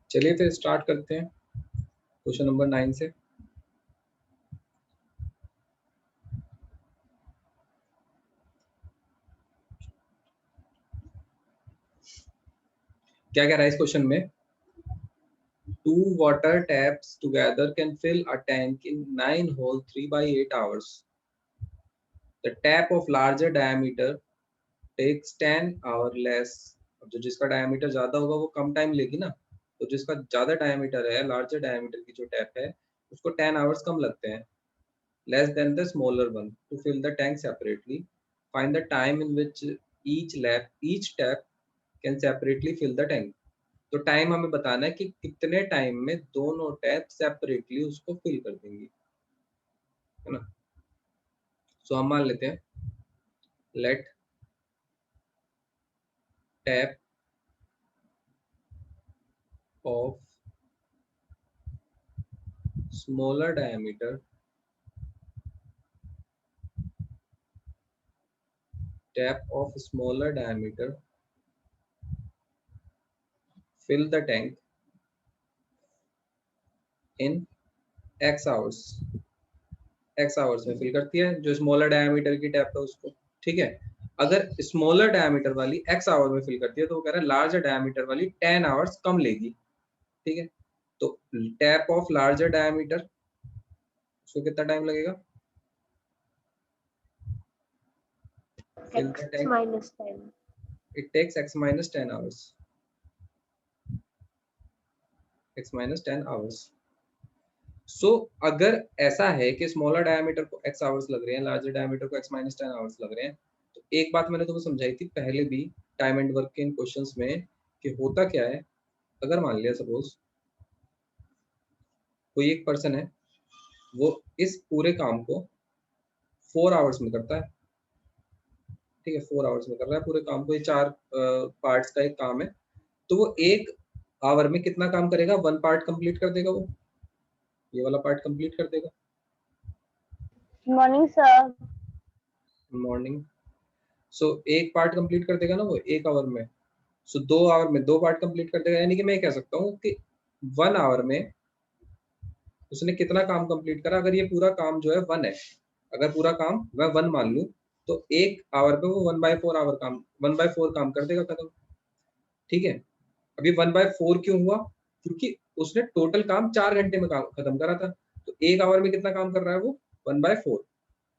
चलिए फिर स्टार्ट करते हैं क्वेश्चन नंबर 9 से। क्या कह रहा है इस क्वेश्चन में? Two water taps together can fill a tank in 9 hole 3 by 8 hours. The tap of larger diameter takes 10 hour less. अब जो जिसका डायमीटर ज्यादा होगा वो कम टाइम लेगी ना, तो जिसका ज्यादा डायमीटर है, लार्जर डायमीटर की जो टैप है, उसको 10 आवर्स कम लगते हैं, less than the smaller one, to fill the tank separately. Find the time in which each tap can separately fill the tank. तो टाइम हमें बताना है कि कितने टाइम में दोनों टैप सेपरेटली उसको फिल कर देंगी, है ना। सो हम मान लेते हैं let tap of smaller diameter fill the tank in x hours में फिल करती है जो स्मॉलर डायमीटर की टैप है उसको, ठीक है। अगर स्मॉलर डायमीटर वाली x आवर में फिल करती है तो वो कह रहा है लार्जर डायमीटर वाली 10 आवर्स कम लेगी, ठीक है। तो टैप ऑफ लार्जर डायमीटर, उसको कितना टाइम लगेगा? fill the tank, -10. it takes x minus 10 hours. x minus 10 hours. सो अगर ऐसा है कि स्मॉलर डायमीटर को x आवर्स लग रहे हैं, लार्जर डायमीटर को x minus 10 आवर्स लग रहे हैं, तो एक बात मैंने तुम्हें समझाई थी पहले भी टाइम एंड वर्क के इन क्वेश्चंस में कि होता क्या है। अगर मान लिया सपोज कोई एक पर्सन है, वो इस पूरे काम को 4 आवर्स में करता है, ठीक है, 4 आवर्स में कर रहा है पूरे काम को, ये 4 पार्ट्स का एक काम है, तो वो एक आवर में कितना काम करेगा? 1 पार्ट कंप्लीट कर देगा, वो ये वाला पार्ट कंप्लीट कर देगा। Morning sir. मॉर्निंग। सो एक पार्ट कंप्लीट कर देगा ना वो एक आवर में। सो 2 आवर में 2 पार्ट कंप्लीट कर देगा, यानी कि मैं कह सकता हूँ कि 1 आवर में उसने कितना काम कंप्लीट करा। अगर ये पूरा काम जो है 1 है, अगर पूरा काम मैं 1 मान लूँ, तो एक आवर पे वो 1/4 काम कर देगा खत्म, ठीक है। अभी 1/4 क्यों हुआ? क्योंकि उसने टोटल काम 4 घंटे में काम खत्म करा था, तो एक आवर में कितना काम कर रहा है वो? 1/4।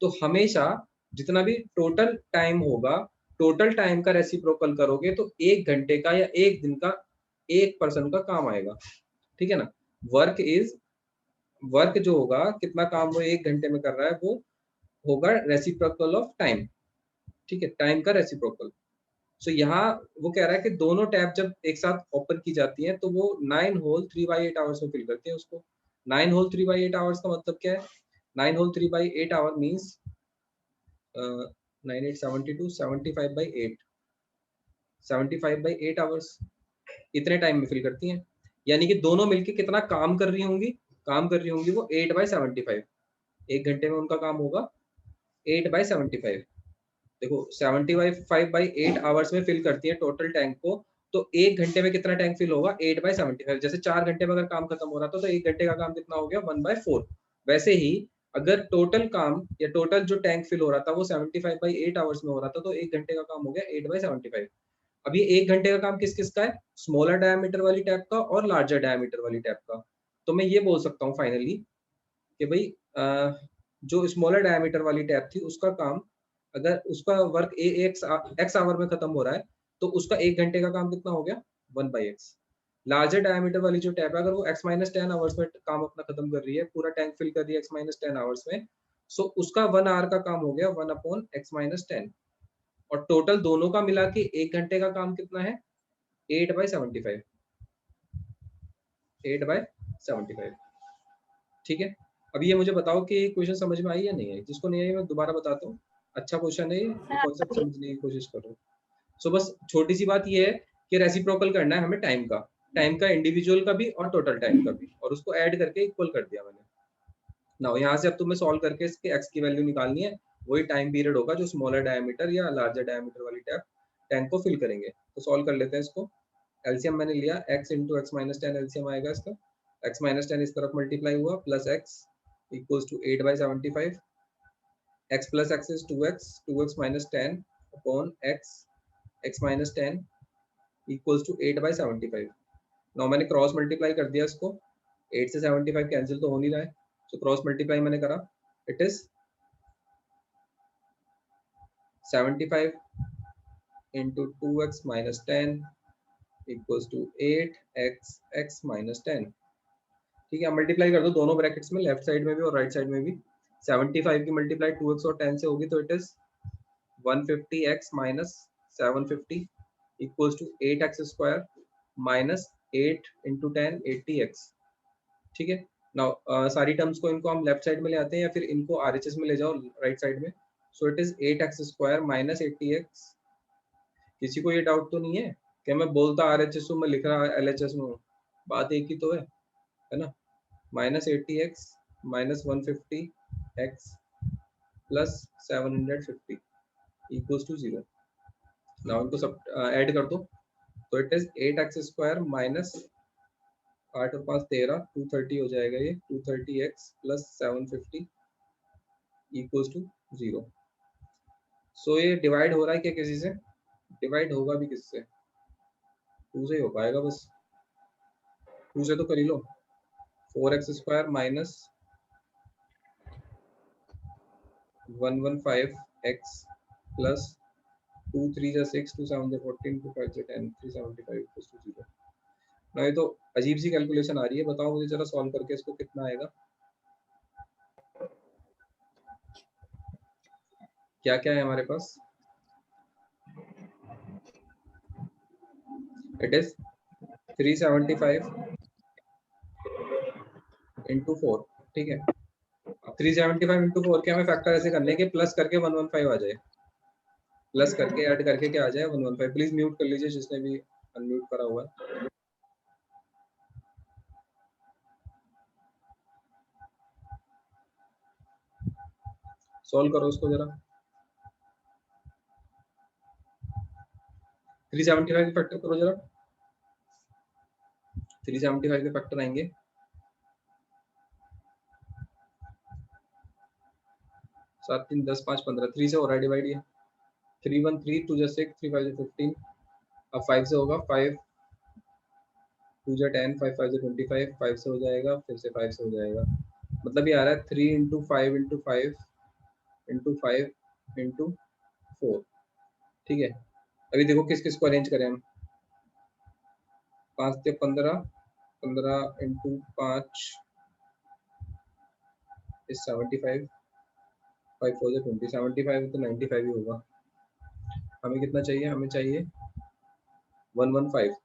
तो हमेशा जितना भी टोटल टाइम होगा, टोटल टाइम का रेसिप्रोकल करोगे तो 1 घंटे का या 1 दिन का एक पर्सन का काम आएगा, ठीक है ना। वर्क जो होगा, कितना काम वो 1 घंटे में कर रहा है, वो होगा रेसिप्रोकल ऑफ टाइम, ठीक है, टाइम का रेसिप्रोकल। सो यहाँ वो कह रहा है कि दोनों टैब जब एक साथ ओपन की जाती हैं तो वो 9 होल 3/8 आवर्स में फिल करती है उसको। 9 होल 3/8 आवर्स का मतलब क्या है? 9 होल 3/8 आवर मीन्स 9 8 72 75/8 75/8 आवर्स, इतने टाइम में फिल करती हैं। यानी कि दोनों मिलके कितना काम कर रही होंगी? काम कर रही होंगी वो 8/75। एक घंटे में उनका काम होगा 8/75। देखो 75/8 आवर्स में फिल करती है टोटल टैंक को, तो एक घंटे में कितना टैंक फिल होगा? 8/75। जैसे 4 घंटे में अगर काम खत्म हो रहा था तो एक घंटे का काम कितना हो गया? 1/4। वैसे ही अगर टोटल काम या टोटल जो टैंक फिल हो रहा था वो 75/8 आवर्स में हो रहा था, तो एक घंटे का काम हो गया 8/75। अब ये एक घंटे का काम किस किस का है? स्मॉलर डायमीटर वाली टैप का और लार्जर डायमीटर वाली टैप का। तो मैं ये बोल सकता हूँ फाइनली कि भाई जो स्मॉलर डायमीटर वाली टैप थी उसका काम, अगर उसका वर्क एक्स आवर में खत्म हो रहा है, तो उसका एक घंटे का काम कितना हो गया? 1/x। लार्जर डायमीटर वाली जो टैप है, अगर वो x minus 10 आवर्स में काम अपना खत्म कर रही है, पूरा टैंक फिल कर रही है x minus 10 आवर्स में, सो उसका 1 आवर का काम हो गया 1/x minus 10। और टोटल दोनों का मिला के एक घंटे का काम कितना है? 8/75। 8/75, ठीक है। अब ये मुझे बताओ कि क्वेश्चन समझ में आई या नहीं आई? जिसको नहीं आई मैं दोबारा बताता हूँ। अच्छा क्वेश्चन है ये, कॉन्सेप्ट समझने की कोशिश करो। सो बस छोटी सी बात ये है कि रेसिप्रोकल करना है हमें टाइम का इंडिविजुअल का भी और टोटल टाइम का भी, और उसको ऐड करके इक्वल कर दिया मैंने। नाउ यहाँ से अब तुम्हें सॉल्व करके इसके x की वैल्यू निकालनी है, वही टाइम पीरियड होगा जो स्मॉलर डायमीटर या लार्जर डायमीटर वाली टैंक को फिल करेंगे। तो सॉल्व कर लेते हैं इसको। एलसीएम मैंने लिया x into x minus ten LCM आएगा इसका, x माइनस टेन इस तरफ मल्टीप्लाई हुआ plus x equals to 8/75, x प्लस x is 2x minus ten upon x minus ten equals to 8/75। Now मैंने क्रॉस मल्टीप्लाई कर दिया इसको, 8 से 75 कैंसिल तो हो नहीं रहा है, सो क्रॉस मल्टीप्लाई मैंने करा, it is 75 into 2x minus ten equals to 8x minus ten. ठीक है, मल्टीप्लाई कर दो दोनों ब्रैकेट्स में, लेफ्ट साइड में भी और राइट साइड में भी। 75 की मल्टीप्लाई 2x और 10 से होगी तो it is 150x minus 750 equals to 8x square minus 8 into 10 80x। ठीक है, नाउ सारी टर्म्स को इनको हम लेफ्ट साइड में ले आते हैं या फिर इनको RHS में ले जाओ राइट साइड में, सो it is 8x square minus 80x। किसी को ये डाउट तो नहीं है कि मैं बोलता RHS हूँ, मैं लिख रहा LHS में हूँ, बात एक ही तो है ना। Minus 80x minus 150x plus 750 equals to 0। Now इनको सब ऐड कर दो तो it is 8x square minus 8 और 5 13 230 हो जाएगा, ये 230x प्लस 750 इक्वल्स टू 0। सो ये डिवाइड हो रहा है क्या किसी से? डिवाइड होगा भी किससे? 2 से ही हो पाएगा बस, 2 से तो कर ही लो। 4x square minus 115x plus 2 3 जा 6 2 7 जा 14 2 5 जा 10 375 इक्वल्स टू 0। ना ये तो अजीब सी कैलकुलेशन आ रही है, बताओ मुझे जरा सॉल्व करके इसको कितना आएगा। क्या क्या है हमारे पास? It is 375 into 4। ठीक है, अब 375 इंटू 4 के हमें फैक्टर ऐसे करने के प्लस करके 115 आ जाए, प्लस करके ऐड करके क्या आ जाए 115। प्लीज म्यूट कर लीजिए जिसने भी अनम्यूट करा हुआ है। सॉल्व करो उसको जरा। 375 के फैक्टर करो जरा, 375 के फैक्टर आएंगे 7 3 10 5 15, 3 से हो रहा है डिवाइड, ये 3 1 3 2 जा 6 3 5 जा 15, अब 5 से होगा 5 2 जा 10 5 5 जा 25, 5 से हो जाएगा, फिर से 5 से हो जाएगा, मतलब ये आ रहा है 3 इंटू 5 इंटू 5 इंटू 5 इंटू 4। ठीक है, अभी देखो किस किस को अरेंज करें हम। 5 से 15, 15 इंटू 5 इज 75, 5 4 जा 20, 75 तो 95 ही होगा। हमें कितना चाहिए? हमें चाहिए 115।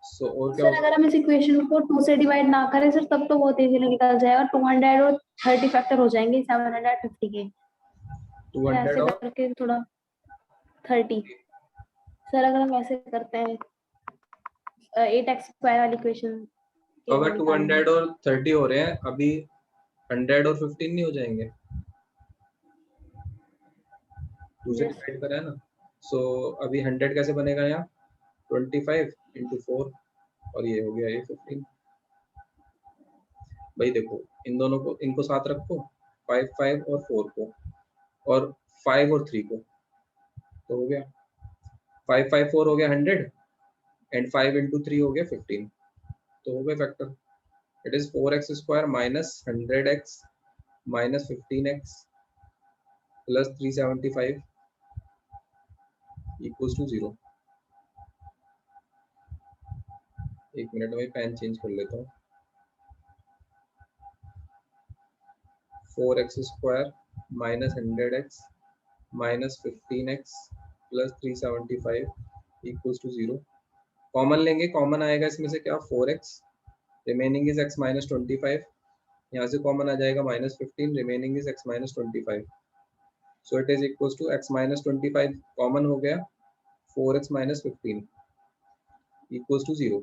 सो और क्या सर अगर हम इस इक्वेशन को 2 से डिवाइड ना करें सर तब तो बहुत इजीली निकल जाएगा, 200 और 30 फैक्टर हो जाएंगे 750 के। 200 ऐसे और करके थोड़ा 30। सर अगर हम ऐसे करते हैं 8x स्क्वायर वाली इक्वेशन तो अगर 200 और 30 हो रहे हैं, अभी 100 और 15 नहीं हो जाएंगे? 2 से डिवाइड करा है ना, सो अभी 100 कैसे बनेगा यहाँ? 25 इंटू 4 और ये हो गया ये 15। भाई देखो इन दोनों को, इनको साथ रखो, 5 5 और 4 को, और 5 और 3 को, तो हो गया 5 5 4 हो गया 100 एंड 5 इंटू 3 हो गया 15, तो हो गया factor. It is 4x square minus 100x minus 15x plus 375 equals to 0। एक मिनट में पेन चेंज कर लेता हूँ। 4x square minus 100x minus 15x plus 375 equals to 0। Common लेंगे, कॉमन आएगा इसमें से क्या? 4x, remaining is x minus 25, यहाँ से कॉमन आ जाएगा minus 15, remaining is x minus 25, so it is equals to x minus 25 common हो गया, 4x minus 15 equals to 0।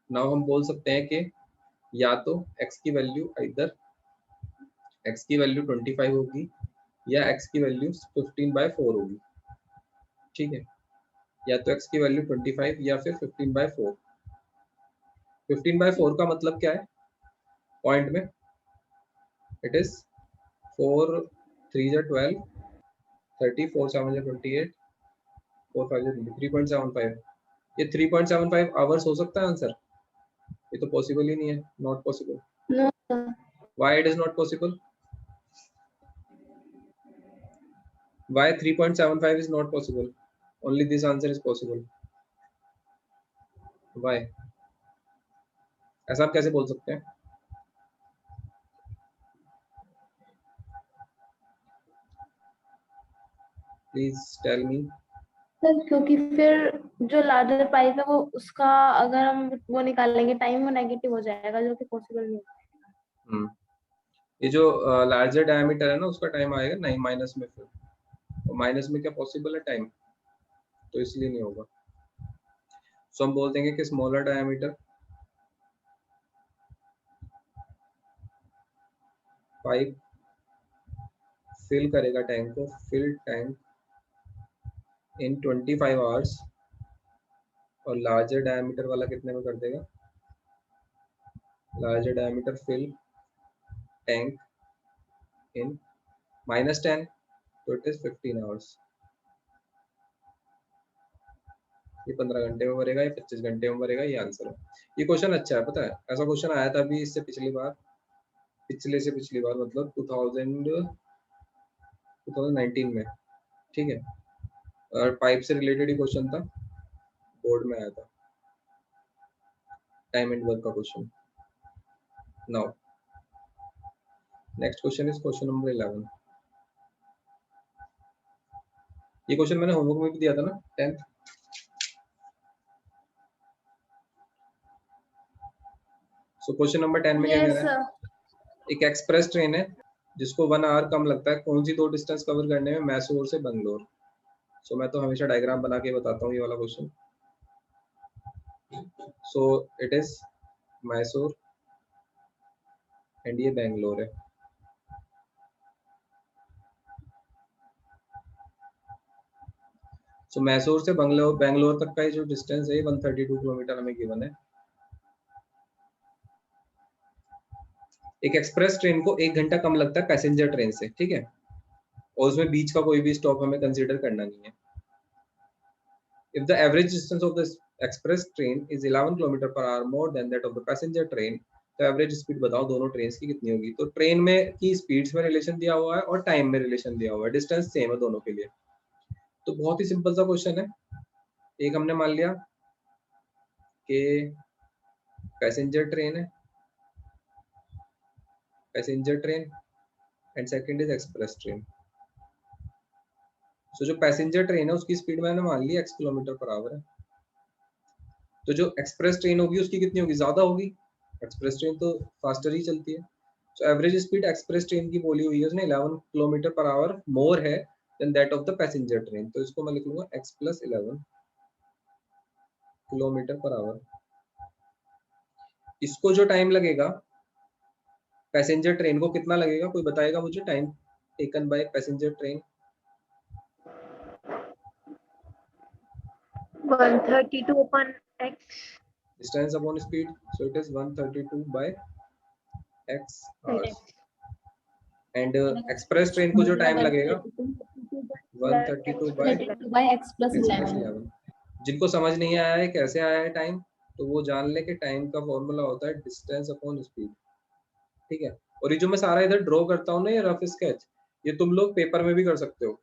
Now हम बोल सकते हैं कि या तो x की वैल्यू इधर x की वैल्यू 25 होगी या x की वैल्यू 15/4 होगी, ठीक है, या तो x की वैल्यू 25 या फिर 15/4। 15/4 का मतलब क्या है पॉइंट में? इट इज 4 3 जा 12, 30, 4 7 जा 28, 4 5 जा 3.75। ये 3.75 आवर्स हो सकता है आंसर? ये तो पॉसिबल ही नहीं है, not possible. No, sir. Why it is not possible? Why 3.75 is not possible? Only this answer is possible. Why? ऐसा आप कैसे बोल सकते हैं? Please tell me. सर क्योंकि फिर जो लार्जर पाइप है वो उसका अगर हम वो निकालेंगे टाइम वो नेगेटिव हो जाएगा जो कि पॉसिबल नहीं है। ये जो लार्जर डायमीटर है ना उसका टाइम आएगा नहीं माइनस में, फिर माइनस में क्या पॉसिबल है टाइम? तो इसलिए नहीं होगा। सो हम बोल देंगे कि स्मॉलर डायमीटर पाइप फिल करेगा टैंक को, फिल टैंक इन 25 आवर्स, और लार्जर डायमीटर वाला कितने में कर देगा? Larger diameter fill tank in -10, तो इट इज 15 आवर्स। ये 15 घंटे में भरेगा, ये 25 घंटे में भरेगा, ये आंसर है। ये क्वेश्चन अच्छा है, पता है ऐसा क्वेश्चन आया था अभी इससे पिछली बार, पिछले से पिछली बार मतलब 2019 में, ठीक है, और पाइप से रिलेटेड ही क्वेश्चन था, बोर्ड में आया था, टाइम एंड वर्क का question. Now next question is question number 11। ये क्वेश्चन मैंने होमवर्क में भी दिया था ना 10th। सो क्वेश्चन नंबर 10 में क्या कह यस रहा है? सर। एक एक्सप्रेस ट्रेन है जिसको 1 आवर कम लगता है, कौन सी दो डिस्टेंस कवर करने में मैसूर से बंगलोर? सो मैं तो हमेशा डायग्राम बना के बताता हूँ ये वाला question. So it is Mysore and ये बेंगलोर है। सो मैसूर से बेंगलोर तक का ये जो डिस्टेंस है 132 किलोमीटर हमें गिवन है। एक एक्सप्रेस ट्रेन को 1 घंटा कम लगता है पैसेंजर ट्रेन से, ठीक है, और उसमें बीच का कोई भी स्टॉप हमें कंसीडर करना नहीं है। If the average distance of the express train is 11 kilometre per our more than that of the passenger train, तो एवरेज स्पीड बताओ दोनों ट्रेन की कितनी होगी? तो ट्रेन में की स्पीड्स में रिलेशन दिया हुआ है और टाइम में रिलेशन दिया हुआ है, डिस्टेंस सेम है दोनों के लिए। तो बहुत ही सिंपल सा क्वेश्चन है। एक हमने मान लिया कि पैसेंजर ट्रेन है, passenger train, and second is express train. So जो पैसेंजर ट्रेन है उसकी स्पीड मैंने मान ली x किलोमीटर पर आवर है, तो जो एक्सप्रेस ट्रेन होगी उसकी कितनी होगी? ज्यादा होगी, एक्सप्रेस ट्रेन तो फास्टर ही चलती है। So average speed express train की बोली हुई है उसने 11 किलोमीटर पर आवर मोर है than that of the passenger train, तो इसको मैं लिख लूंगा x + 11 किलोमीटर पर आवर। इसको जो टाइम लगेगा पैसेंजर ट्रेन को कितना लगेगा, कोई बताएगा मुझे? Time taken by passenger train 132 upon x distance upon speed, so it is 132 by x hours. And express train को जो टाइम लगेगा 132 बाय x + x + 11। 11। जिनको समझ नहीं आया है कैसे आया है टाइम, तो वो जान ले कि टाइम का फॉर्मूला होता है डिस्टेंस अपॉन स्पीड, ठीक है। और ये जो मैं सारा इधर ड्रॉ करता हूँ ना ये रफ स्केच, ये तुम लोग पेपर में भी कर सकते हो,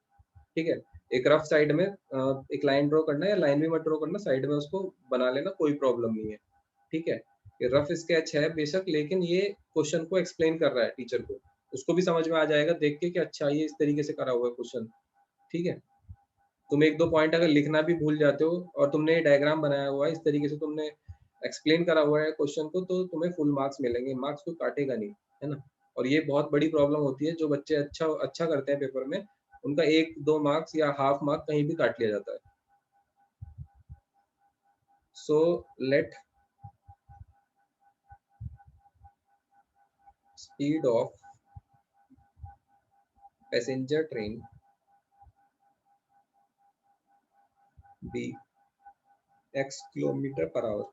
ठीक है। एक रफ साइड में एक लाइन ड्रॉ करना, या लाइन भी मत ड्रॉ करना, साइड में उसको बना लेना, कोई प्रॉब्लम नहीं है, ठीक है। ये रफ स्केच है बेशक, लेकिन ये क्वेश्चन को एक्सप्लेन कर रहा है टीचर को, उसको भी समझ में आ जाएगा देख के कि अच्छा ये इस तरीके से करा हुआ है क्वेश्चन, ठीक है। तुम एक दो पॉइंट अगर लिखना भी भूल जाते हो और तुमने डायग्राम बनाया हुआ है इस तरीके से, तुमने एक्सप्लेन करा हुआ है क्वेश्चन को, तो तुम्हें फुल मार्क्स मिलेंगे, मार्क्स कोई काटेगा नहीं, है ना। और ये बहुत बड़ी प्रॉब्लम होती है, जो बच्चे अच्छा अच्छा करते हैं पेपर में उनका 1-2 मार्क्स या हाफ मार्क कहीं भी काट लिया जाता है। So let speed of passenger train be x kilometre per hour,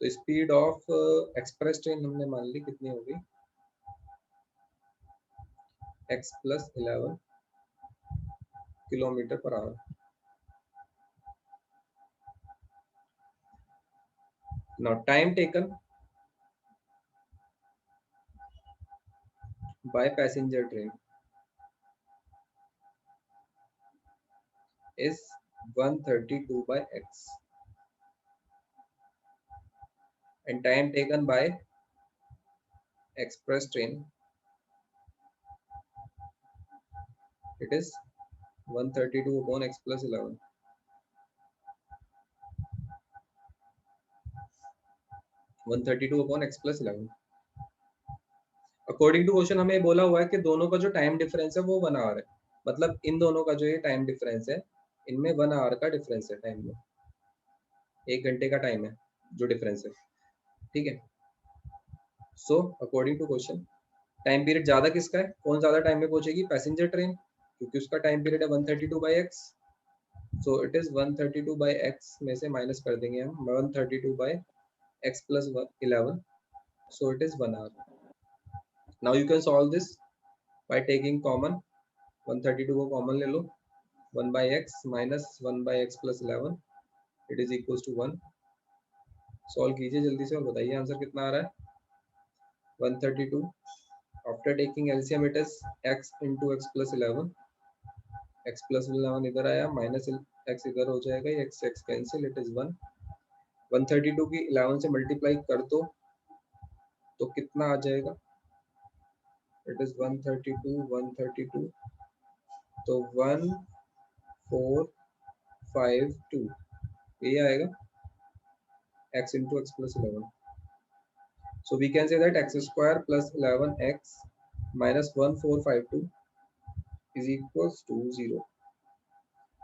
तो स्पीड ऑफ एक्सप्रेस ट्रेन हमने मान ली कितनी होगी, x प्लस 11 kilometre per hour. Now time taken by passenger train is 132 by x and time taken by express train it is 132 upon x plus 11, 132 upon x plus 11। According to question हमें बोला हुआ है कि दोनों का जो टाइम डिफरेंस है वो 1 आवर है, मतलब इन दोनों का जो ये टाइम डिफरेंस है इनमें 1 आवर का डिफरेंस है टाइम में, 1 घंटे का टाइम है जो डिफरेंस है, ठीक है। So according to question time period ज्यादा किसका है, कौन ज्यादा टाइम में पहुंचेगी, पैसेंजर ट्रेन, क्योंकि उसका टाइम पीरियड है 132 by x, so it is 132 by x में से माइनस कर देंगे हम 132 by x plus 11, so it is 1 hour. Now you can solve this by taking common, 132 को कॉमन ले लो, 1 by x minus 1 by x plus 11 it is equal to 1। Solve कीजिए जल्दी से और बताइए आंसर कितना आ रहा है, 132 after taking LCM it is x into x plus 11, x प्लस 11 इधर आया माइनस x इधर हो जाएगा, ये x कैंसिल, इट इज 1। 132 की 11 से मल्टीप्लाई कर दो तो कितना आ जाएगा, इट इज 132 तो 1452 ये आएगा x into x plus 11। So we can say that x square plus 11x minus 1452 is equals to 0।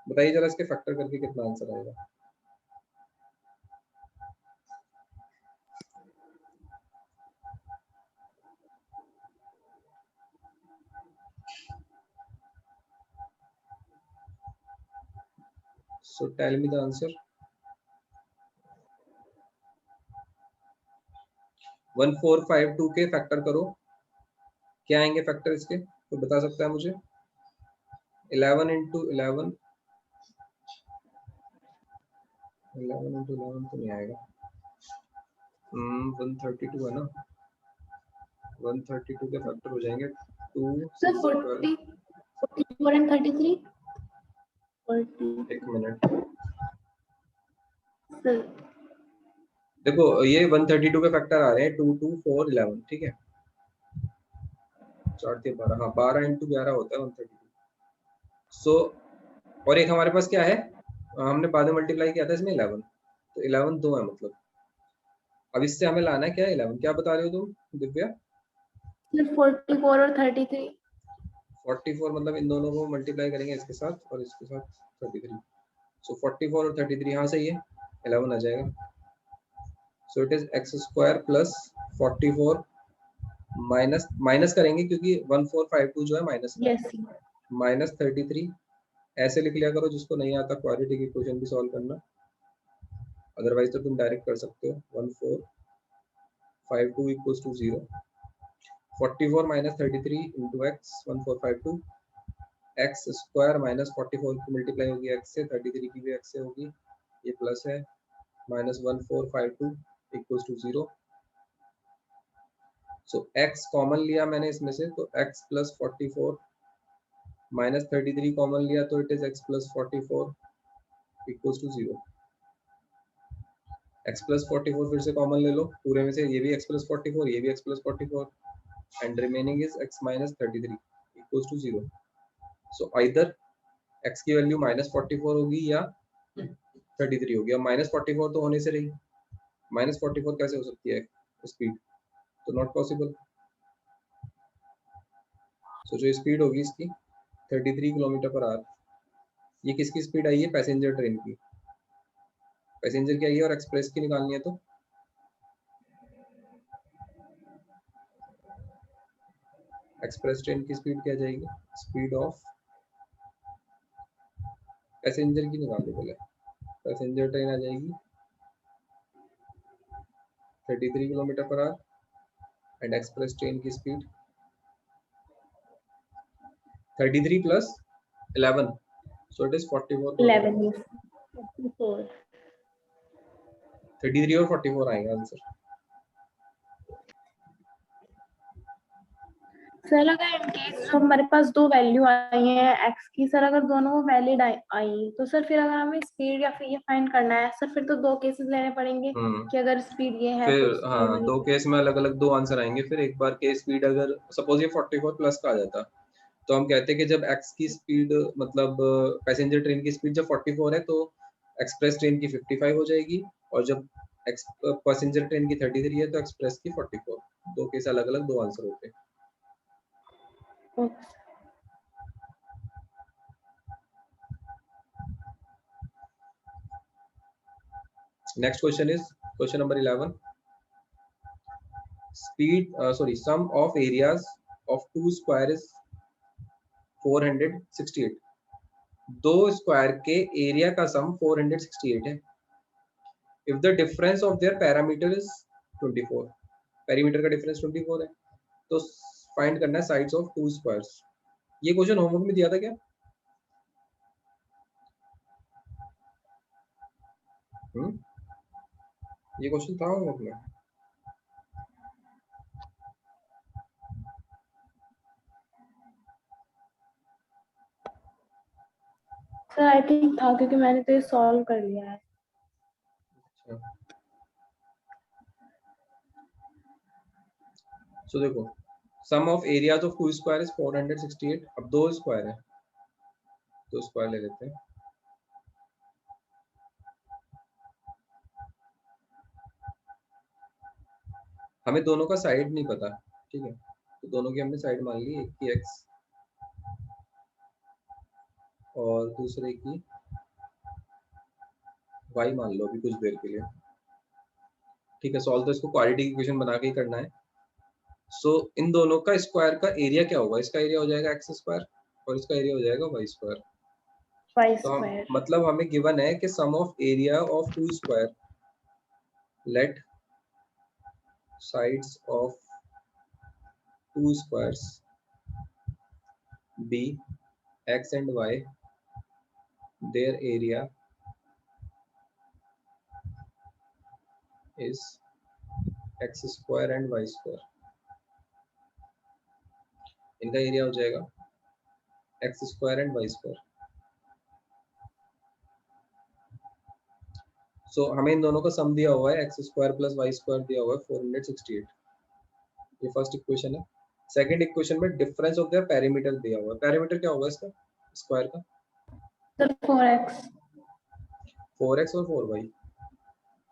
बताइए जरा इसके फैक्टर करके कितना आंसर आएगा। So tell me the answer। 1452 के फैक्टर करो, क्या आएंगे फैक्टर इसके, तो बता सकता है मुझे। 11 इंटू 11 तो नहीं आएगा, 132 है ना, 132 के फैक्टर हो जाएंगे 2 सर 6 40 44 and 33 एक मिनट सर, देखो ये 132 के फैक्टर आ रहे हैं 2 2 4 11, ठीक है, 4 के 12, हाँ 12 इंटू 11 होता है 132। सो और एक हमारे पास क्या है, हमने बाद में मल्टीप्लाई किया था इसमें 11, तो 11 दो है मतलब, अब इससे हमें लाना है क्या 11, क्या बता रहे हो तुम दिव्या, सर 44 और 33 44 मतलब इन दोनों को मल्टीप्लाई करेंगे इसके साथ और इसके साथ 33, सो 44 और 33 हाँ सही है 11 आ जाएगा। सो it is x square plus 44 minus minus करेंगे क्योंकि 1452 जो है माइनस में, यस माइनस 33 ऐसे लिख लिया करो, जिसको नहीं आता क्वाड्रेटिक इक्वेशन भी सॉल्व करना, अदरवाइज तो तुम डायरेक्ट कर सकते हो। 1452 equals to 0, 44 minus 33 into x 1452, x square minus 44 की मल्टीप्लाई होगी एक्स से, 33 की भी एक्स से होगी, ये प्लस है, minus 1452 equals to 0। So x common लिया मैंने इसमें से, तो x प्लस 44 माइनस 33 कॉमन लिया तो it is x plus 44 equals to 0। x plus 44 फिर से कॉमन ले लो पूरे में से, ये भी x प्लस 44 ये भी x plus 44 and remaining is x minus 33 equals to 0। So either x की वैल्यू माइनस 44 होगी या 33 होगी। अब माइनस 44 तो होने से रही, माइनस 44 कैसे हो सकती है स्पीड, तो नॉट पॉसिबल। सो जो स्पीड होगी इसकी 33 किलोमीटर पर आवर, ये किसकी स्पीड आई है, पैसेंजर ट्रेन की, पैसेंजर की आई है और एक्सप्रेस की निकालनी है, तो एक्सप्रेस ट्रेन की स्पीड क्या जाएगी, स्पीड ऑफ पैसेंजर की निकाल दो पहले। पैसेंजर ट्रेन आ जाएगी 33 kilometre per hour and express train की speed 33 plus 11, so it is 44 kilometre. 11 yes 54 33 और 44 आएगा आंसर। सर अगर इन केस जो हमारे पास दो वैल्यू आई हैं एक्स की, सर अगर दोनों वैलिड आई तो सर फिर अगर हमें स्पीड या फिर ये फाइंड करना है सर, फिर तो दो केसेस लेने पड़ेंगे कि अगर स्पीड ये है फिर तो स्पीड हाँ, वाली दो केस में अलग अलग दो आंसर आएंगे। फिर एक बार के स्पीड अगर सपोज ये 44 प्लस का आ जाता, तो हम कहते हैं कि जब एक्स की स्पीड मतलब पैसेंजर ट्रेन की स्पीड जब 44 है तो एक्सप्रेस ट्रेन की 55 हो जाएगी, और जब पैसेंजर ट्रेन की 33 है तो एक्सप्रेस की 44। दो केस अलग अलग दो आंसर होते हैं। Next question is question number 11। Speed sum of areas of two square is 468। दो स्क्वायर के एरिया का सम 468 है। If the difference of their perimeter is 24, perimeter का डिफरेंस 24 है, तो फाइंड करना है साइड्स ऑफ टू स्क्वायर्स। ये क्वेश्चन होमवर्क में दिया था क्या? ये क्वेश्चन था होमवर्क में? सर आई थिंक था, क्योंकि मैंने तो ये सॉल्व कर लिया है। अच्छा, सो देखो, sum of areas of two square is 468। अब दो स्क्वायर है, दो स्क्वायर ले लेते हैं। हमें दोनों का साइड नहीं पता, ठीक है, तो दोनों की हमने साइड मान ली, एक की एक्स और दूसरे की वाई मान लो अभी कुछ देर के लिए, ठीक है। सॉल्व तो इसको क्वालिटी की इक्वेशन बना के ही करना है। सो इन दोनों का स्क्वायर का एरिया क्या होगा, इसका एरिया हो जाएगा एक्स स्क्वायर और इसका एरिया हो जाएगा वाई स्क्वायर। वाई तो हम स्क्वायर मतलब हमें गिवन है कि sum of area of two square, let sides of two squares be x and y, their area is x square and y square. इनका एरिया हो जाएगा x square and y square. So हमें इन दोनों का सम दिया हुआ है, x square plus y square दिया हुआ है 468। ये फर्स्ट इक्वेशन है। सेकंड इक्वेशन में डिफरेंस ऑफ देयर पैरामीटर दिया हुआ है। पैरामीटर क्या होगा इसका स्क्वायर का? सर 4x 4x और 4y,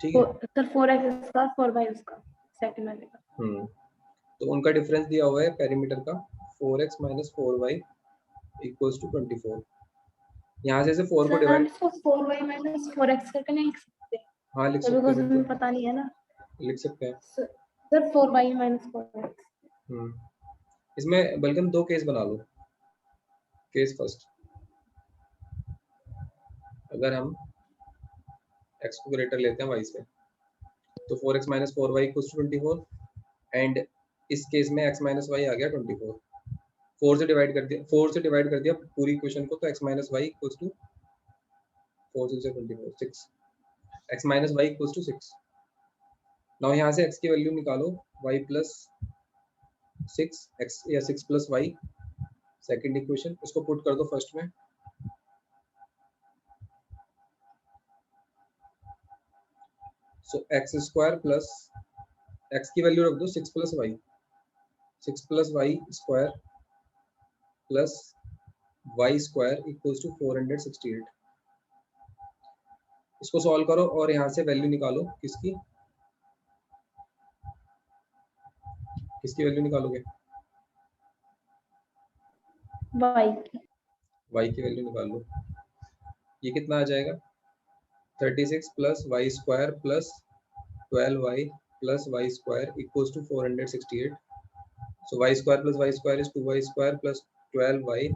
ठीक है। सर 4x इसका 4y उसका सेकंड वाले का। तो उनका डिफरेंस दिया हुआ है पैरामीटर का 4x minus 4y equals to 24। यहाँ से 4 को सर हम डिवाइड, इसको 4y माइनस 4x करके नहीं लिख सकते? हाँ लिख सर सकते हैं बिकॉज हमें बिल्कुल, पता नहीं है ना। लिख सकते हैं। Sir 4y minus 4x। इसमें बल्कि हम दो केस बना लो। केस फर्स्ट, अगर हम x को ग्रेटर लेते हैं y से, तो 4x minus 4y equals to 24, and इस केस में x माइनस वाई आ गया 24। 4 से डिवाइड कर दिया, 4 से डिवाइड कर दिया पूरी इक्वेशन को, तो x minus y equals to 4 से 24 6, x minus y equals to 6। Now यहाँ से x की वैल्यू निकालो, y प्लस 6 x या 6 प्लस वाई, सेकंड इक्वेशन, इसको पुट कर दो फर्स्ट में। So x square plus x की वैल्यू रख दो 6 plus y, 6 plus y square plus y square equals to 468। इसको सॉल्व करो और यहाँ से वैल्यू निकालो, किसकी किसकी वैल्यू निकालोगे? y की वैल्यू निकाल लो। ये कितना आ जाएगा? 36 plus y square plus 12y plus y square equals to 468। So y square plus y square is 2y square plus 12y।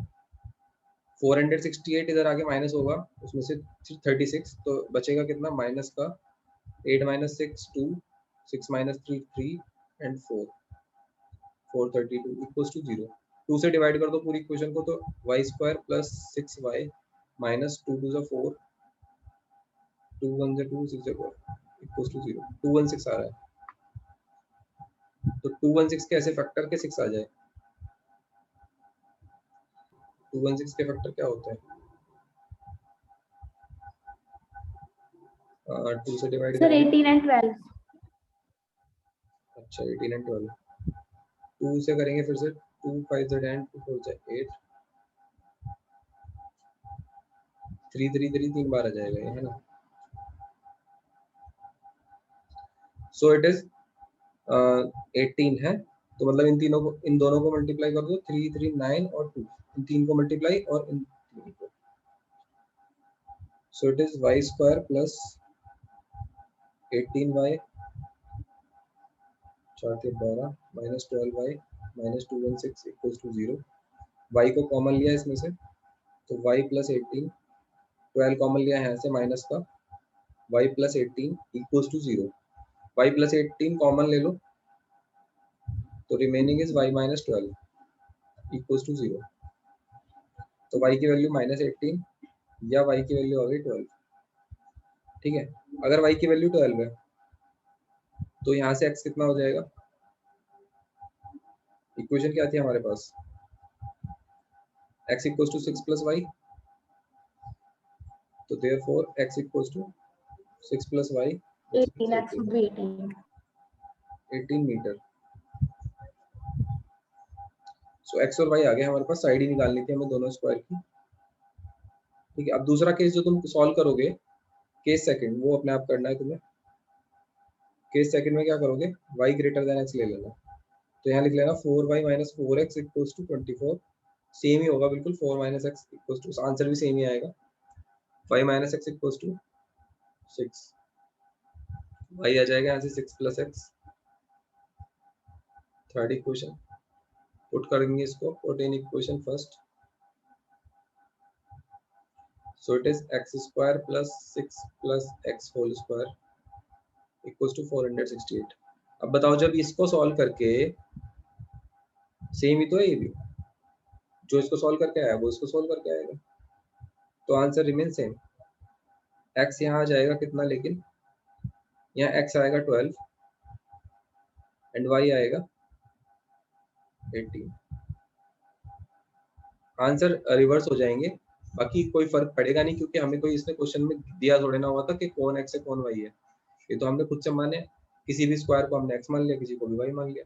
468 इधर आगे माइनस होगा, उसमें से 36, तो बचेगा कितना माइनस का 8 minus 6 2, 6 minus 3 3 and 4 432 equals to 0। 2 से डिवाइड कर दो पूरी इक्वेशन को, तो y square plus 6y minus 2 2 जा 4 2 1 जा 2 6 जा 4 इक्वल्स टू 0। 216 आ रहा है, तो 216 के ऐसे फैक्टर के 6 आ जाए। 216 के फैक्टर क्या होते हैं? 2 से डिवाइड सर करेंगे 18 एंड 12। अच्छा 18 एंड 12, 2 से करेंगे फिर से 2 5 z एंड 2 4 जा 8 3 3 3 3 बार आ जाएगा ये, है ना। सो इट इज 18 है, तो मतलब इन तीनों को, इन दोनों को मल्टीप्लाई कर दो 3 3 9 और 2, इन तीन को मल्टीप्लाई और इन तीन को, so it is y square plus 18y 4 के 12 minus 12y minus 216 equals to 0। y को कॉमन लिया इसमें से, तो y प्लस 18, 12 कॉमन लिया है यहाँ से माइनस का, y plus 18 equals to 0। y plus 18 common ले लो, तो remaining is y minus 12 equals to 0। तो y की वैल्यू माइनस 18 या y की वैल्यू आ गई 12। ठीक है, अगर y की वैल्यू 12 है तो यहाँ से x कितना हो जाएगा? इक्वेशन क्या थी हमारे पास? x equals to 6 plus y, तो therefore x equals to 6 plus y 18 x would be 18 metre. सो x और y आ गए हमारे पास, साइड ही निकालनी थी हमें दोनों स्क्वायर की। ठीक है, अब दूसरा केस जो तुम सॉल्व करोगे, केस सेकंड, वो अपने आप करना है तुम्हें। केस सेकंड में क्या करोगे? y ग्रेटर देन x ले लेना, तो यहाँ लिख लेना 4y minus 4x equals to 24। Same ही होगा बिल्कुल, 4 minus x equals to, answer भी सेम ही आएगा। 5 minus x equals to 6, y आ जाएगा यहाँ से 6 plus x. Third equation put करेंगे इसको, put in equation first, so it is x square plus 6 plus x whole square equals to 468। अब बताओ, जब इसको सॉल्व करके, सेम ही तो है ये भी, जो इसको सॉल्व करके आया वो इसको सॉल्व करके आएगा, तो आंसर रिमेन सेम। x यहाँ आ जाएगा कितना, लेकिन यहाँ x आएगा 12 एंड y आएगा 18। आंसर रिवर्स हो जाएंगे, बाकी कोई फर्क पड़ेगा नहीं, क्योंकि हमें कोई इसने क्वेश्चन में दिया थोड़े ना हुआ था कि कौन x है कौन y है, ये तो हमने खुद से माने, किसी भी स्क्वायर को हमने x मान लिया, किसी को भी y मान लिया।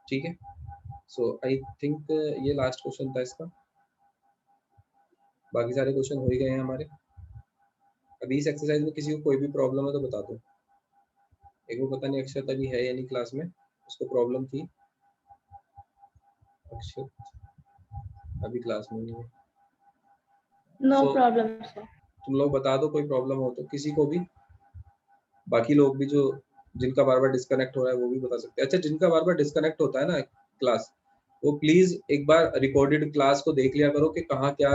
ठीक है, सो आई थिंक ये लास्ट क्वेश्चन था इसका, बाकी सारे क्वेश्चन हो ही गए हैं हमारे। अभी इस एक्सरसाइज में किसी को कोई भी प्रॉब्लम है तो बता दो। एक वो पता नहीं अक्षत अभी है या नहीं क्लास में, उसको प्रॉब्लम थी। अक्षत अभी क्लास में नहीं है, नो So, प्रॉब्लम सर। तुम लोग बता दो कोई प्रॉब्लम हो तो किसी को भी, बाकी लोग भी जो जिनका बार बार डिस्कनेक्ट हो रहा है वो भी बता सकते हैं। अच्छा, जिनका बार बार डिस्कनेक्ट होता है ना क्लास, वो प्लीज एक बार रिकॉर्डेड क्लास को देख लिया करो कि कहाँ क्या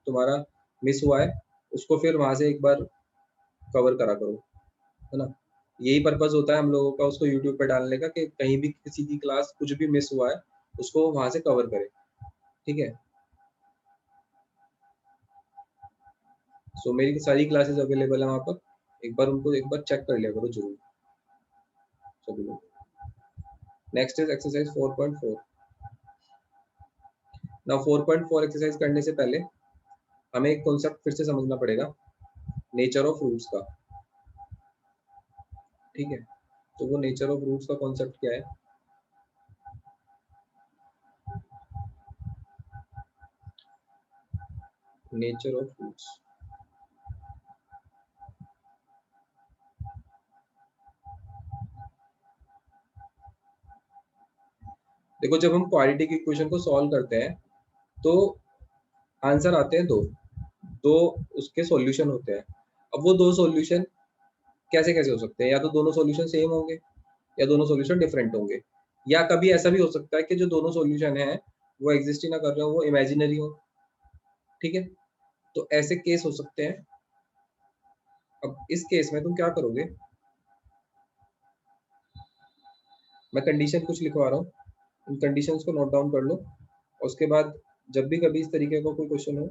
तुम्हारा मिस हुआ है, उसको फिर वहां से एक बार कवर करा करो, है ना। यही पर्पस होता है हम लोगों का उसको यूट्यूब पे डालने का, कि कहीं भी किसी की क्लास कुछ भी मिस हुआ है उसको वहां से कवर करें। ठीक है, सो मेरी सारी क्लासेस अवेलेबल है वहाँ पर, एक बार उनको एक बार चेक कर लिया करो जरूर सभी लोग। Next is exercise 4.4। ना 4.4 एक्सरसाइज करने से पहले हमें एक कॉन्सेप्ट फिर से समझना पड़ेगा, नेचर ऑफ रूट्स का। ठीक है, तो वो नेचर ऑफ रूट्स का कॉन्सेप्ट क्या है? नेचर ऑफ रूट्स, देखो जब हम क्वाड्रेटिक इक्वेशन को सॉल्व करते हैं तो आंसर आते हैं दो उसके सॉल्यूशन होते हैं। अब वो दो सॉल्यूशन कैसे कैसे हो सकते हैं, या तो दोनों सॉल्यूशन सेम होंगे या दोनों सॉल्यूशन डिफरेंट होंगे, या कभी ऐसा भी हो सकता है कि जो दोनों सॉल्यूशन है वो एग्जिस्ट ही ना कर रहे हो, वो इमेजिनरी हो। ठीक है, तो ऐसे केस हो सकते हैं। अब इस केस में तुम क्या करोगे, मैं कंडीशन कुछ लिखवा रहा हूँ, उन कंडीशंस को नोट डाउन कर लो, और उसके बाद जब भी कभी इस तरीके का कोई क्वेश्चन हो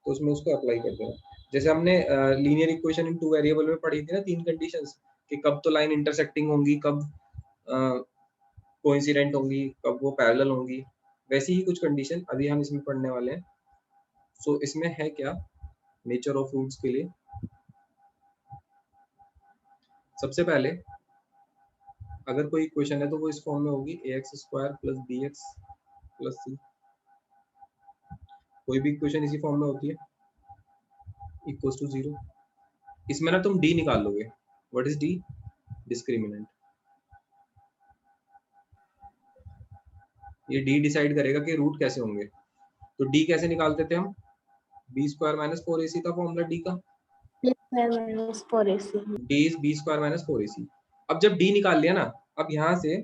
तो उसमें उसको अप्लाई कर देना। जैसे हमने linear equation in two variable में पढ़ी थी ना, तीन कंडीशंस, कि कब तो लाइन इंटरसेक्टिंग होंगी, कब कोइंसिडेंट होंगी, कब वो पैरेलल होंगी, वैसी ही कुछ कंडीशन अभी हम इसमें पढ़ने वाले हैं। सो इसमें है क्या, नेचर ऑफ रूट्स के लिए सबसे पहले अगर कोई इक्वेशन है तो वो इस फॉर्म में होगी ax² + bx + c। कोई भी इक्वेशन इसी फॉर्म में होती है, इक्वल्स टू 0। इसमें ना तुम d निकाल लोगे। What is d? डिस्क्रिमिनेंट। ये d डिसाइड करेगा कि रूट कैसे होंगे। तो d कैसे निकालते थे हम, b² - 4ac था फॉर्मूला d का। d is b² - 4ac। अब जब d निकाल लिया ना, अब यहां से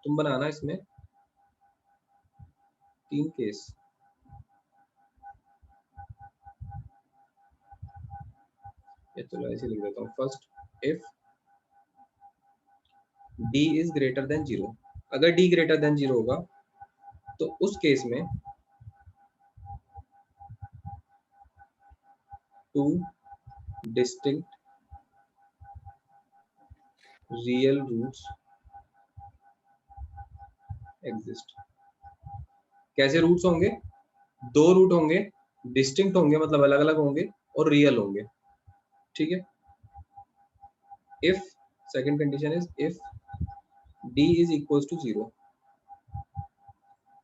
तुम बनाना इसमें तीन केस। ये चलो ऐसे लिख देता हूँ। First, if d is greater than 0। अगर d ग्रेटर देन 0 होगा तो उस केस में two distinct real roots exist. कैसे रूट्स होंगे, दो रूट होंगे, डिस्टिंक्ट होंगे मतलब अलग अलग होंगे, और रियल होंगे। ठीक है, if, second condition is if d is equal to 0,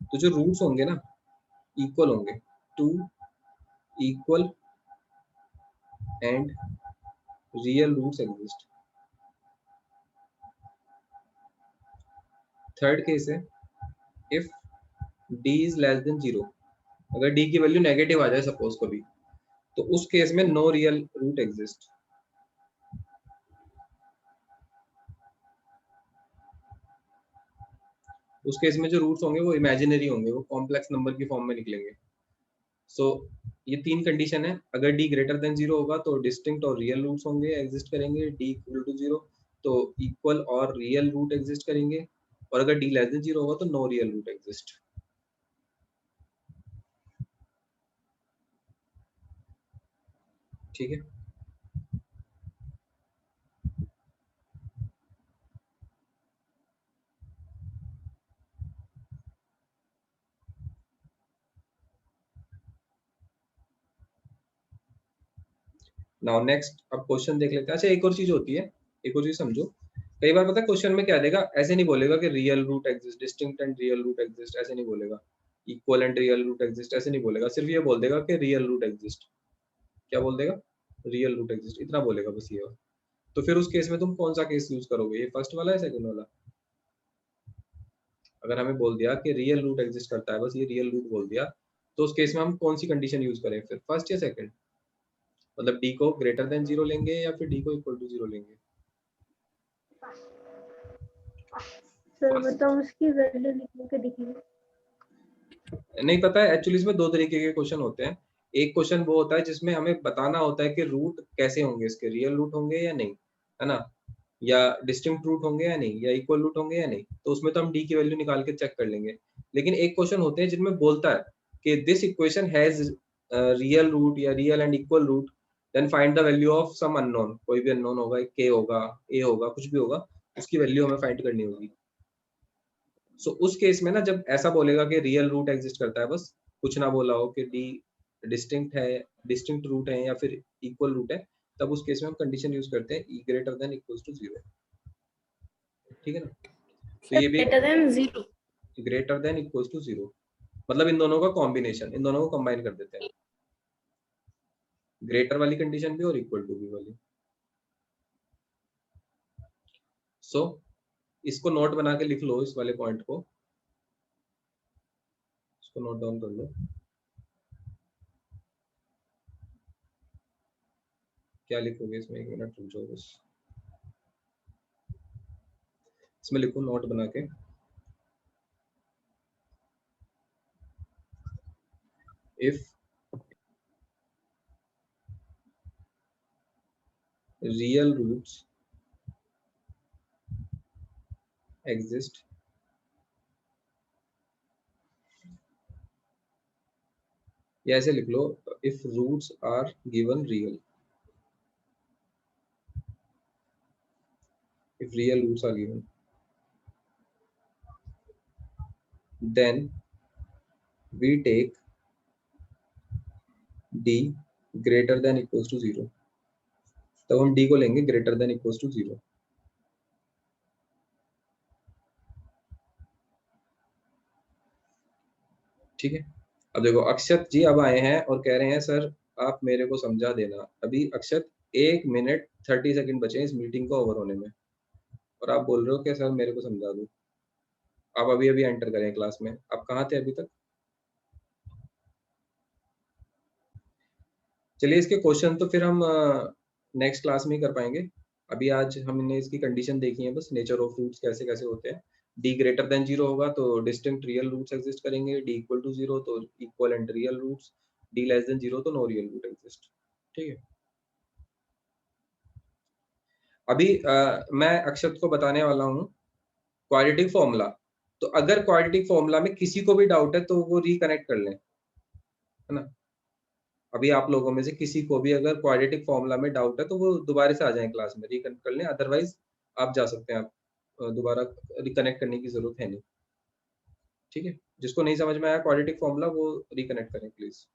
तो जो रूट्स होंगे ना इक्वल होंगे, two equal and real roots exist. Third case है if d is less than 0। अगर d की वैल्यू नेगेटिव आ जाए सपोज कभी, तो उस केस में नो रियल रूट एग्जिस्ट। उस केस में जो रूट्स होंगे वो इमेजिनरी होंगे, वो कॉम्प्लेक्स नंबर की फॉर्म में निकलेंगे। सो ये तीन कंडीशन है। अगर d ग्रेटर देन 0 होगा तो डिस्टिंक्ट और रियल रूट्स होंगे, एग्जिस्ट करेंगे। d इक्वल टू 0 तो इक्वल और रियल रूट एग्जिस्ट करेंगे, और अगर d लेस देन 0 होगा तो नो रियल रूट एग्जिस्ट। ठीक है, नाउ नेक्स्ट अब क्वेश्चन देख लेते हैं। अच्छा, एक और चीज होती है, एक और चीज समझो। कई बार पता है क्वेश्चन में क्या देगा, ऐसे नहीं बोलेगा कि real root exist, distinct and real root exist, ऐसे नहीं बोलेगा। Equal and real root exist ऐसे नहीं बोलेगा, सिर्फ ये बोल देगा कि रियल रूट एग्जिस्ट। क्या बोल देगा, रियल रूट एग्जिस्ट, इतना बोलेगा बस ये। तो फिर उस केस में तुम कौन सा केस यूज करोगे, ये फर्स्ट वाला है सेकंड वाला? अगर हमें बोल दिया कि रियल रूट एग्जिस्ट करता है, बस ये रियल रूट बोल दिया, तो उस केस में हम कौन सी कंडीशन यूज करें फिर, फर्स्ट या सेकंड? मतलब d को ग्रेटर देन 0 लेंगे या फिर d को इक्वल टू 0 लेंगे? सर मतलब उसकी वैल्यू लिखने के दिखेगी। नहीं पता है, एक्चुअली इसमें दो तरीके के क्वेश्चन होते हैं। एक क्वेश्चन वो होता है जिसमें हमें बताना होता है कि रूट कैसे होंगे, इसके रियल रूट होंगे या नहीं, है ना, या डिस्टिंक्ट रूट होंगे या नहीं, या इक्वल रूट होंगे या नहीं, तो उसमें तो हम d की वैल्यू निकाल के चेक कर लेंगे। लेकिन एक क्वेश्चन होते हैं जिनमें बोलता है कि this equation has real root या real and equal root, then find the value of some unknown. कोई भी अननोन होगा, k होगा, a होगा, कुछ भी होगा, उसकी वैल्यू हमें फाइंड करनी होगी। सो उस केस में ना जब ऐसा बोलेगा कि रियल रूट एग्जिस्ट करता है, बस कुछ ना बोला हो कि डी डिस्टिंक्ट है, डिस्टिंक्ट रूट है या फिर इक्वल रूट है, तब उस केस में हम कंडीशन यूज करते हैं E greater than equals to 0। ठीक है ना, तो ये भी greater than 0। Greater than equals to 0 मतलब इन दोनों का कॉम्बिनेशन, इन दोनों को कंबाइन कर देते हैं, ग्रेटर वाली कंडीशन भी और इक्वल टू भी वाली। सो इसको नोट बना के लिख लो, इस वाले पॉइंट को, इसको नोट डाउन कर लो। क्या लिखोगे इसमें, 1 मिनट रुक जाओ बस, इसमें लिखो नोट बना के, इफ रियल रूट्स exist या ऐसे लिख लो, if roots are given real, if real roots are given, then we take d greater than equals to 0, तो हम d को लेंगे greater than equals to 0। ठीक है, अब देखो अक्षत जी अब आए हैं और कह रहे हैं सर आप मेरे को समझा देना। अभी अक्षत 1 मिनट 30 सेकंड बचे इस मीटिंग को ओवर होने में, और आप बोल रहे हो कि सर मेरे को समझा दो। आप अभी अभी एंटर करें क्लास में, आप कहाँ थे अभी तक? चलिए इसके क्वेश्चन तो फिर हम नेक्स्ट क्लास में ही कर पाएंगे। अभी आज हमने इसकी कंडीशन देखी है बस, नेचर ऑफ रूट्स कैसे कैसे होते हैं। डी ग्रेटर देन 0 होगा तो डिस्टिंक्ट रियल रूट्स एग्जिस्ट करेंगे, डी इक्वल टू 0 तो equal and real roots, D less than 0 तो नो रियल रूट एग्जिस्ट। ठीक है, अभी मैं अक्षत को बताने वाला हूँ क्वाड्रेटिक फॉर्मूला। तो अगर क्वाड्रेटिक फॉर्मूला में किसी को भी डाउट है तो वो रिकनेक्ट कर लें, है ना। अभी आप लोगों में से किसी को भी अगर क्वाड्रेटिक फॉर्मूला में डाउट है तो वो दोबारा से आ जाए क्लास में, रिकनेक्ट कर लें, अदरवाइज आप जा सकते हैं, आप दोबारा रिकनेक्ट करने की जरूरत है नहीं। ठीक है, जिसको नहीं समझ में आया क्वाड्रेटिक फॉर्मूला वो रिकनेक्ट करें प्लीज।